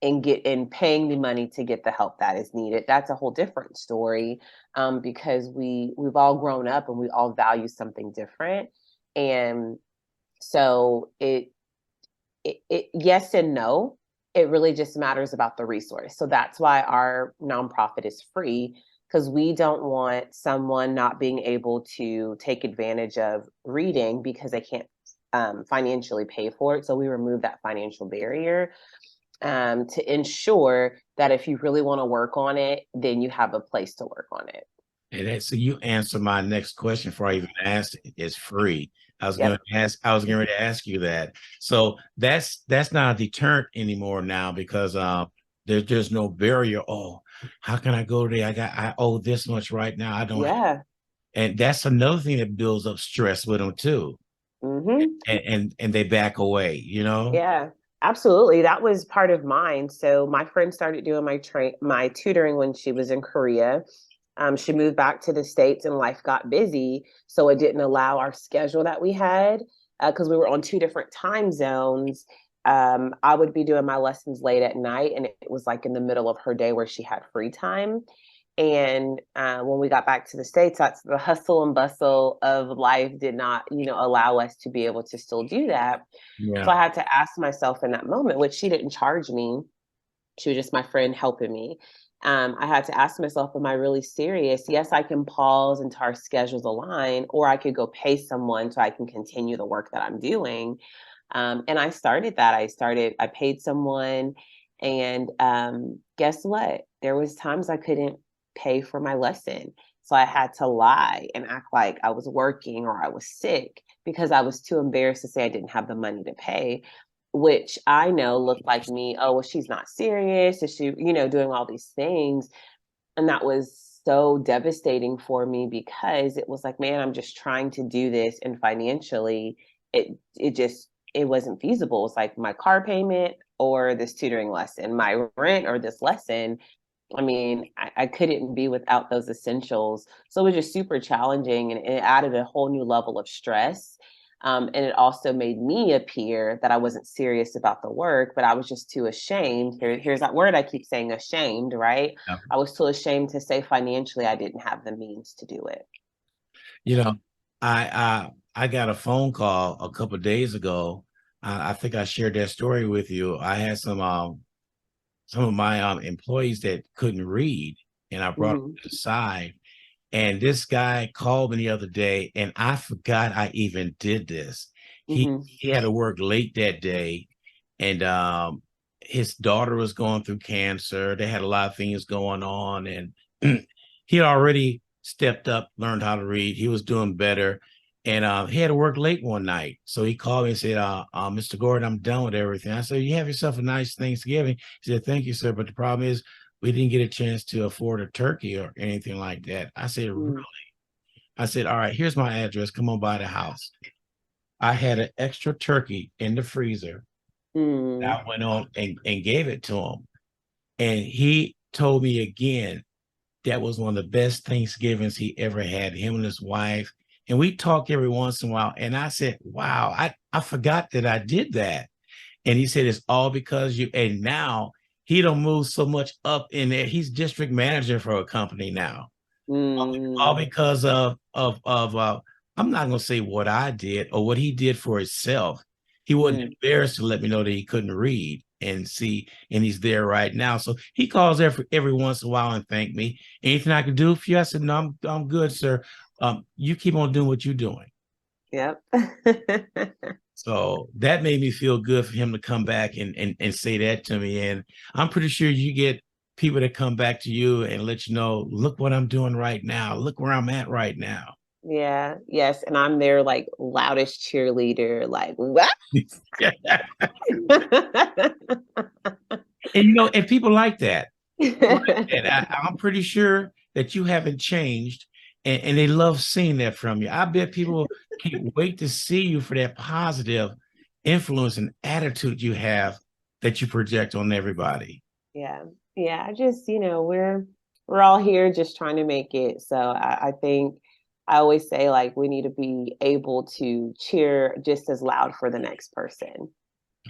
in paying the money to get the help that is needed? That's a whole different story, because we've all grown up and we all value something different. And so it yes and no. It really just matters about the resource. So that's why our nonprofit is free, because we don't want someone not being able to take advantage of reading because they can't financially pay for it. So we remove that financial barrier, to ensure that if you really want to work on it, then you have a place to work on it. And so you answer my next question before I even asked it. It's free. Yep. I was getting ready to ask you that. So that's not a deterrent anymore now, because there's no barrier. Oh, how can I go there? I owe this much right now. I don't have, Yeah. and that's another thing that builds up stress with them too. Mm-hmm. And they back away, you know? Yeah, absolutely. That was part of mine. So my friend started doing my tutoring when she was in Korea. She moved back to the States and life got busy, so it didn't allow our schedule that we had, because we were on two different time zones. I would be doing my lessons late at night, and it was like in the middle of her day where she had free time. And when we got back to the States, that's the hustle and bustle of life did not, allow us to be able to still do that. So Yeah. I had to ask myself in that moment, which she didn't charge me. She was just my friend helping me. I had to ask myself, am I really serious? Yes, I can pause until our schedules align, or I could go pay someone so I can continue the work that I'm doing. And I started that. I paid someone, and guess what? There was times I couldn't pay for my lesson. So I had to lie and act like I was working or I was sick because I was too embarrassed to say I didn't have the money to pay, which I know looked like me. Oh, well, she's not serious. Is she, doing all these things? And that was so devastating for me because it was like, man, I'm just trying to do this, and financially it wasn't feasible. It's like my car payment or this tutoring lesson, my rent or this lesson. I mean, I couldn't be without those essentials. So it was just super challenging, and it added a whole new level of stress. And it also made me appear that I wasn't serious about the work, but I was just too ashamed. Here's that word I keep saying, ashamed, right? I was too ashamed to say financially I didn't have the means to do it. You know, I got a phone call a couple of days ago. I think I shared that story with you. I had some of my employees that couldn't read, and I brought them Mm-hmm. to the side. And this guy called me the other day, and I forgot I even did this. Mm-hmm. He had to work late that day, and his daughter was going through cancer. They had a lot of things going on, and he already stepped up, learned how to read. He was doing better, and he had to work late one night. So he called me and said, "Mr. Gordon, I'm done with everything." I said, "You have yourself a nice Thanksgiving." He said, "Thank you, sir, but the problem is we didn't get a chance to afford a turkey or anything like that." I said, "Really?" I said, "All right, here's my address. Come on by the house." I had an extra turkey in the freezer. Mm-hmm. I went on and gave it to him. And he told me again that was one of the best Thanksgivings he ever had, him and his wife. And we talk every once in a while. And I said, wow, I forgot that I did that. And he said, it's all because you, and now he don't move so much up in there. He's district manager for a company now. All Mm-hmm. because of I'm not gonna say what I did or what he did for himself. He wasn't embarrassed to let me know that he couldn't read and see, and he's there right now. So he calls every once in a while and thank me. Anything I can do for you? I said, no, I'm good, sir. You keep on doing what you're doing. Yep. So that made me feel good for him to come back and say that to me. And I'm pretty sure you get people that come back to you and let you know, look what I'm doing right now. Look where I'm at right now. Yeah, yes, and I'm their, like, loudest cheerleader, like, "What?" And and people like that. People like that. I'm pretty sure that you haven't changed, and they love seeing that from you. I bet people can't wait to see you for that positive influence and attitude you have that you project on everybody. Yeah. Yeah. I just, we're all here just trying to make it. So I think I always say like we need to be able to cheer just as loud for the next person.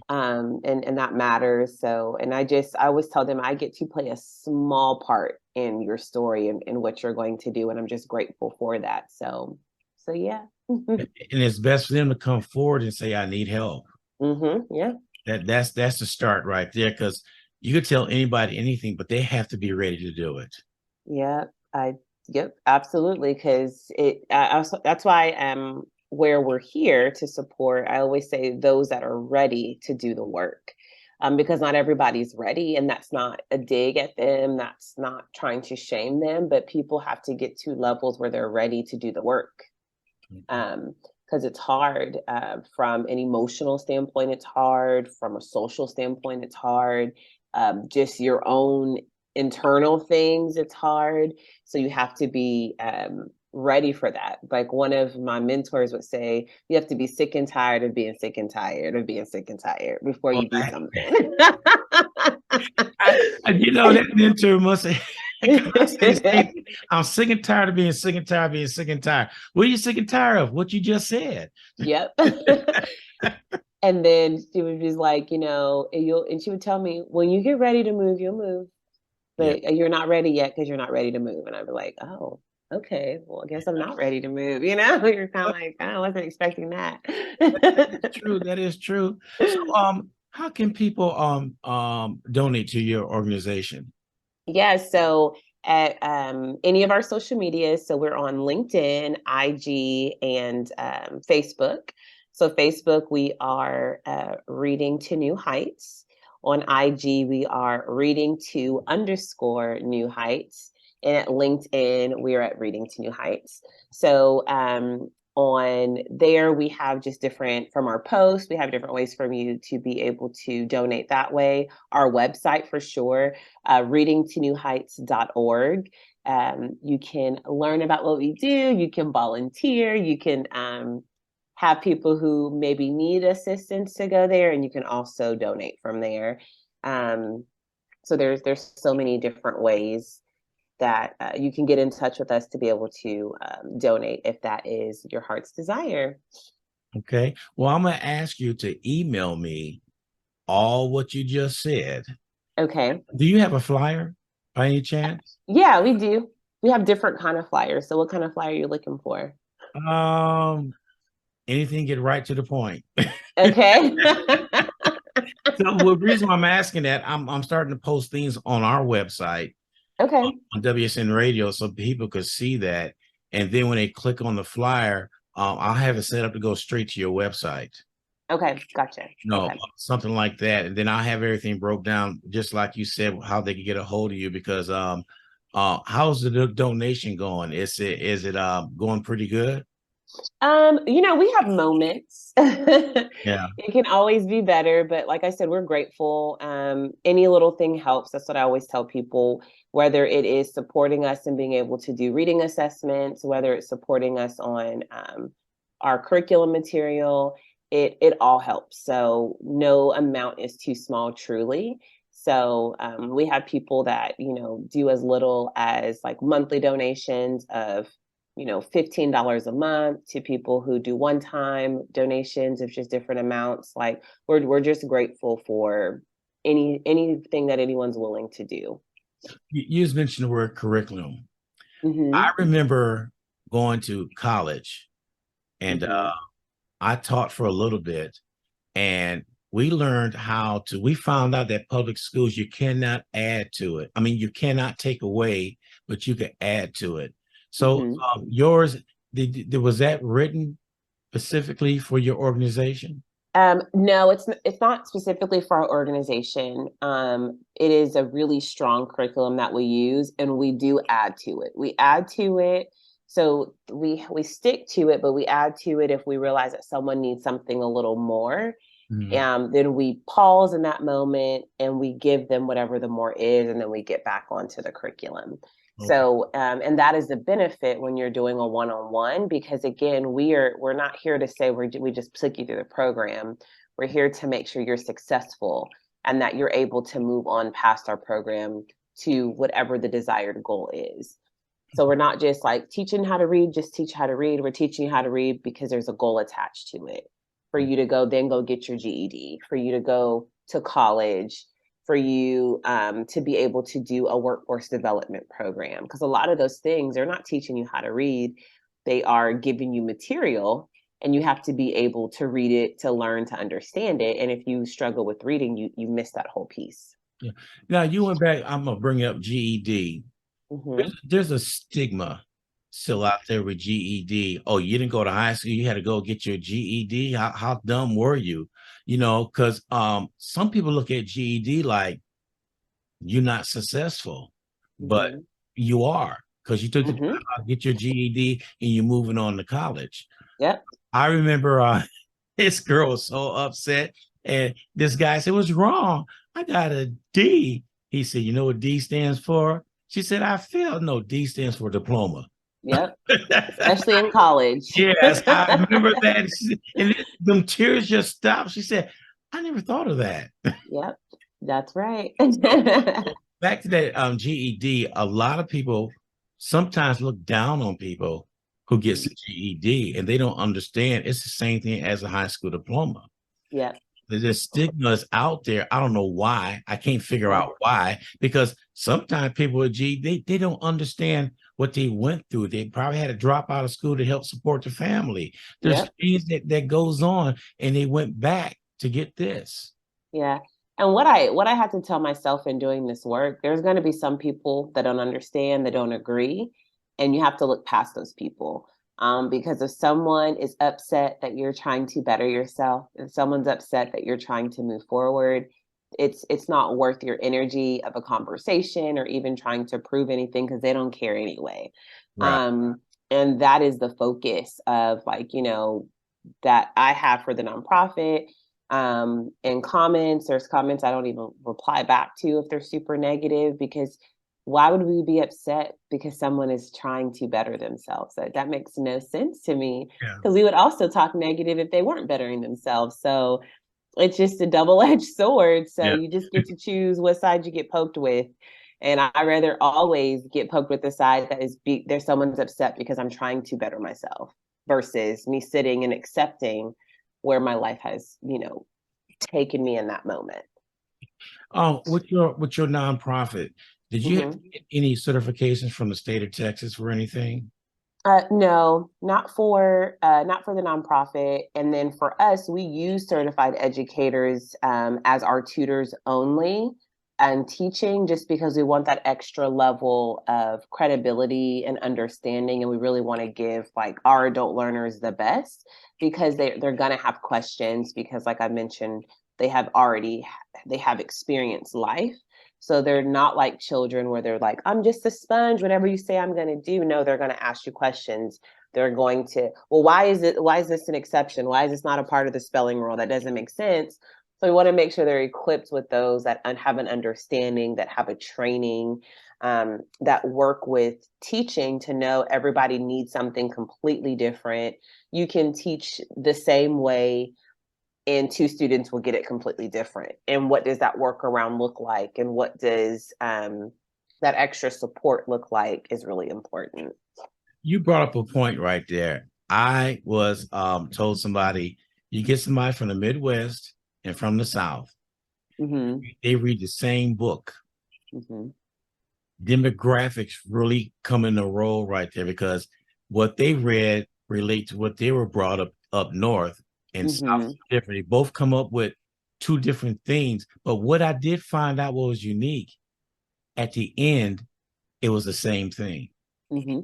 And that matters. So, and I always tell them I get to play a small part in your story and what you're going to do. And I'm just grateful for that. So yeah. And it's best for them to come forward and say, I need help. Yeah. That's the start right there, because you could tell anybody anything, but they have to be ready to do it. Yeah, yep, absolutely. Because that's why where we're here to support. I always say those that are ready to do the work, because not everybody's ready, and that's not a dig at them. That's not trying to shame them, but people have to get to levels where they're ready to do the work. Because it's hard from an emotional standpoint. It's hard from a social standpoint. It's hard. Just your own internal things. It's hard. So you have to be ready for that. Like one of my mentors would say, you have to be sick and tired of being sick and tired of being sick and tired before Well, you do something. that mentor must say, I say the same thing. I'm sick and tired of being sick and tired of being sick and tired. What are you sick and tired of? What you just said. Yep. And then she would be like, and she would tell me, when you get ready to move, you'll move, Yeah, but you're not ready yet because you're not ready to move. And I'd be like, oh, okay, well, I guess I'm not ready to move. You're kind of like, I wasn't expecting that. it's true. That is true. So, how can people donate to your organization? Yeah, so at any of our social medias, so we're on LinkedIn, IG, and Facebook. So Facebook, we are Reading to New Heights. On IG, we are Reading to underscore New Heights. And at LinkedIn, we are at Reading to New Heights. So on there, we have just different, from our posts, we have different ways for you to be able to donate that way. Our website for sure, readingtonewheights.org. You can learn about what we do. You can volunteer. You can have people who maybe need assistance to go there, and you can also donate from there. So there's so many different ways that you can get in touch with us to be able to donate if that is your heart's desire. Okay. Well, I'm going to ask you to email me all what you just said. Okay. Do you have a flyer by any chance? Yeah, we do. We have different kind of flyers. So what kind of flyer are you looking for? Um, Anything, get right to the point. Okay. So the reason why I'm asking that, I'm starting to post things on our website Okay. on WSN Radio so people could see that. And then when they click on the flyer, I'll have it set up to go straight to your website. Okay. Gotcha. No, Okay. something like that. And then I'll have everything broke down, just like you said, how they can get a hold of you. Because how's the donation going? Is it going pretty good? We have moments. Yeah. It can always be better, but like I said, we're grateful. Any little thing helps. That's what I always tell people, whether it is supporting us and being able to do reading assessments, whether it's supporting us on our curriculum material, it all helps. So no amount is too small, truly. So we have people that, do as little as like monthly donations of $15 a month, to people who do one-time donations of just different amounts. Like we're just grateful for anything that anyone's willing to do. You just mentioned the word curriculum. I Hmm. remember going to college, and Hmm. I taught for a little bit, and we found out that public schools, you cannot add to it. I mean, you cannot take away, but you can add to it. So Hmm. yours, was that written specifically for your organization? No, it's not specifically for our organization. It is a really strong curriculum that we use, and we do add to it. We add to it, so we stick to it, but we add to it if we realize that someone needs something a little more. Mhm. Then we pause in that moment and we give them whatever the more is, and then we get back onto the curriculum. Okay. So, and that is the benefit when you're doing a one-on-one, because again, we're not here to say we just took you through the program. We're here to make sure you're successful and that you're able to move on past our program to whatever the desired goal is. So we're not just like teaching how to read, just teach how to read. We're teaching you how to read because there's a goal attached to it for you to go get your GED, for you to go to college, for you to be able to do a workforce development program. Because a lot of those things, they're not teaching you how to read. They are giving you material and you have to be able to read it, to learn, to understand it. And if you struggle with reading, you miss that whole piece. Yeah. Now you went back. I'm gonna bring up GED. Mm-hmm. There's a stigma still out there with GED. Oh, you didn't go to high school. You had to go get your GED. How dumb were you? Because some people look at GED like you're not successful, but Mm-hmm. you are because you took the time Mm-hmm. out to get your GED and you're moving on to college. Yep. I remember this girl was so upset, and this guy said, "What's wrong? I got a D." He said, "You know what D stands for?" She said, "I failed." No, D stands for diploma. Yep. Especially in college. Yes, I remember that. And them tears just stopped. She said, "I never thought of that." Yep, that's right. Back to that GED, a lot of people sometimes look down on people who gets Mhm. a GED, and they don't understand it's the same thing as a high school diploma. Yep. The stigma is out there. I don't know why. I can't figure Yep. out why. Because sometimes people with GED, they don't understand what they went through. They probably had to drop out of school to help support the family. There's Yep. things that goes on, and they went back to get this. Yeah. And what I had to tell myself in doing this work, there's going to be some people that don't understand, that don't agree, and you have to look past those people. Because if someone is upset that you're trying to better yourself, if someone's upset that you're trying to move forward, it's not worth your energy of a conversation or even trying to prove anything because they don't care anyway. Right. Um, and that is the focus of that I have for the nonprofit. In comments, there's comments I don't even reply back to if they're super negative, because why would we be upset because someone is trying to better themselves? That makes no sense to me, Yeah. because we would also talk negative if they weren't bettering themselves. So it's just a double-edged sword. So Yeah. you just get to choose what side you get poked with. And I rather always get poked with the side that there's someone's upset because I'm trying to better myself, versus me sitting and accepting where my life has, taken me in that moment. With your nonprofit, did you have to Mm-hmm. get any certifications from the state of Texas for anything? No, not for the nonprofit. And then for us, we use certified educators as our tutors only and teaching, just because we want that extra level of credibility and understanding, and we really want to give like our adult learners the best, because they're gonna have questions, because like I mentioned, they have already they have experienced life. So they're not like children where they're like, I'm just a sponge. Whatever you say, I'm going to do. No, they're going to ask you questions. They're going to, well, why is this an exception? Why is this not a part of the spelling rule? That doesn't make sense. So we want to make sure they're equipped with those that have an understanding, that have a training, that work with teaching, to know everybody needs something completely different. You can teach the same way and two students will get it completely different. And what does that workaround look like? And what does that extra support look like is really important. You brought up a point right there. I was told somebody, you get somebody from the Midwest and from the South, Mm-hmm. they read the same book. Mm-hmm. Demographics really come in a role right there, because what they read relate to what they were brought up north, and south Mm-hmm. different. They both come up with two different things. But what I did find out what was unique, at the end, it was the same thing. Mm-hmm.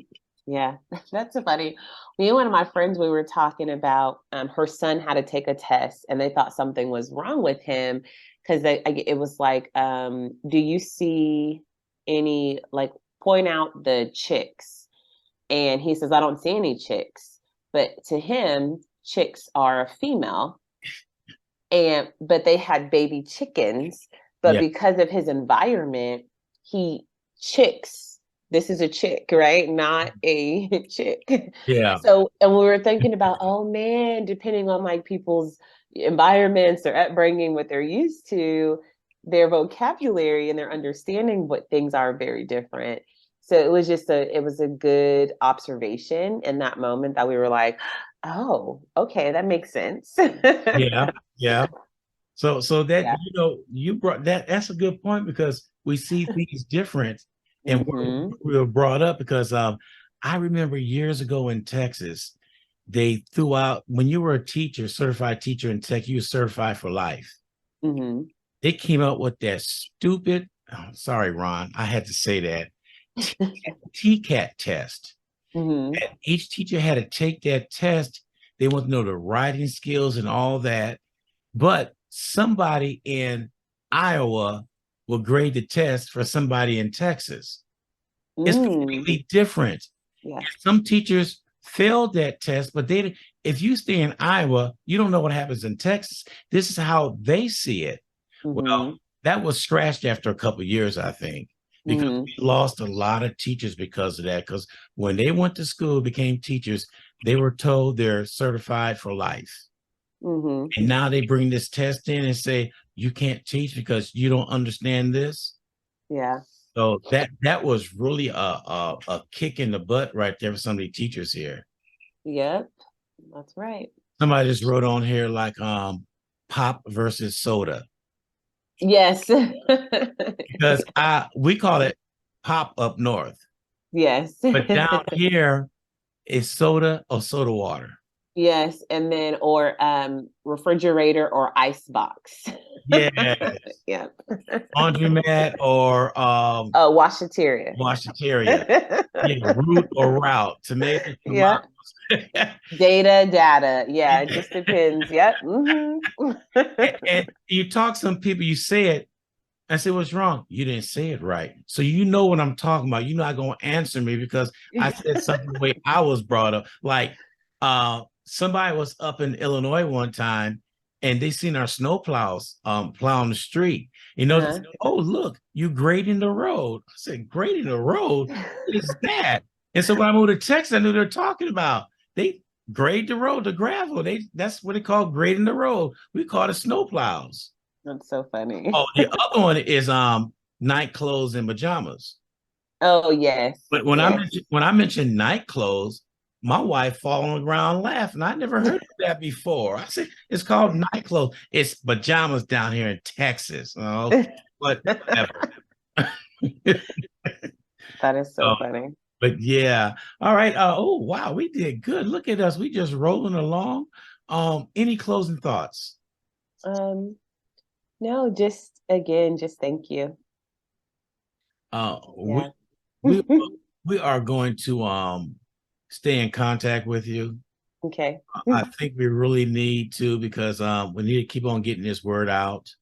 Yeah, that's so funny. Me and one of my friends, we were talking about her son had to take a test and they thought something was wrong with him, because it was like, do you see any, like, point out the chicks? And he says, I don't see any chicks. But to him, chicks are a female. But they had baby chickens. But Yeah. because of his environment, he chicks. this is a chick, right? Not a chick. Yeah. So, and we were thinking about, oh man, depending on like people's environments, their upbringing, what they're used to, their vocabulary and their understanding what things are very different. So it was a good observation in that moment that we were like, oh, okay, that makes sense. Yeah. Yeah. So that, Yeah. you brought that's a good point because we see things different and where Mm-hmm. we were brought up because I remember years ago in Texas, they threw out when you were a teacher, certified teacher in tech, you were certified for life. Mm-hmm. They came out with that stupid, sorry, Ron, I had to say that TCAT test. Mm-hmm. And each teacher had to take that test. They want to know the writing skills and all that. But somebody in Iowa will grade the test for somebody in Texas. It's Mm. completely different. Yeah. Some teachers failed that test, but if you stay in Iowa, you don't know what happens in Texas. This is how they see it. Well, Mm-hmm. that was scratched after a couple of years, I think, because Mm-hmm. we lost a lot of teachers because of that. Because when they went to school, became teachers, they were told they're certified for life. Mm-hmm. And now they bring this test in and say, you can't teach because you don't understand this. Yeah. So that was really a kick in the butt right there for some of the teachers here. Yep. That's right. Somebody just wrote on here like pop versus soda. Yes. Because we call it pop up north. Yes. But down here is soda or soda water. Yes. And then or refrigerator or ice box. Yeah. Yep. Laundromat or Washateria. washateria. Yeah, root or route, tomatoes, Yeah. tomatoes. Data. Yeah, it just depends. Yep. Mm-hmm. And you talk to some people, you say it, I say, what's wrong? You didn't say it right. So you know what I'm talking about. You're not going to answer me because I said something the way I was brought up. Like somebody was up in Illinois one time and they seen our snow plows plowing the street. They said, oh, look, you grading the road. I said, grading the road? What is that? And so when I moved to Texas, I knew they're talking about. They grade the road, the gravel. That's what they call grading the road. We call it snow plows. That's so funny. Oh, the other one is night clothes and pajamas. Oh yes. But Yes. when I mentioned night clothes, my wife fall on the ground laughing. I never heard of that before. I said it's called night clothes. It's pajamas down here in Texas. Oh, whatever. That is so Oh, funny. but yeah. All right. Oh wow, we did good. Look at us. We just rolling along. Any closing thoughts? Um, no, just again, just thank you. Uh, we Yeah. we we are going to stay in contact with you. Okay. I think we really need to because we need to keep on getting this word out.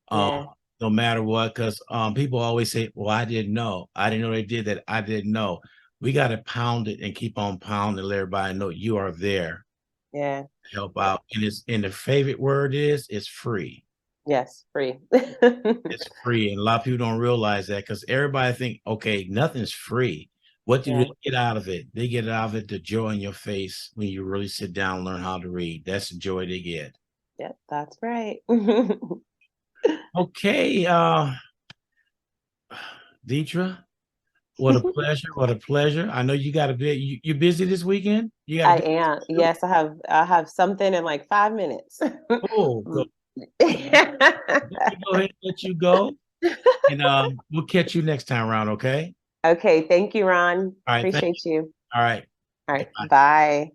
Um, Yeah. no matter what, because people always say, "Well, I didn't know. I didn't know they did that. I didn't know." We got to pound it and keep on pounding, let everybody know you are there Yeah. to help out. And the favorite word is it's free. Yes, free. It's free, and a lot of people don't realize that because everybody think, okay, nothing's free. What do Yeah. they get out of it? They get out of it the joy in your face when you really sit down and learn how to read. That's the joy they get. Yep, that's right. Okay, Deidra, what a pleasure. What a pleasure. I know you got a bit, you busy this weekend? You got a I bit am. to do? Yes, I have something in like 5 minutes. Oh, go. Let me go ahead and let you go. And we'll catch you next time around, okay? Okay, thank you, Ron. All right, thank Appreciate you. you. All right. All right, Goodbye. bye.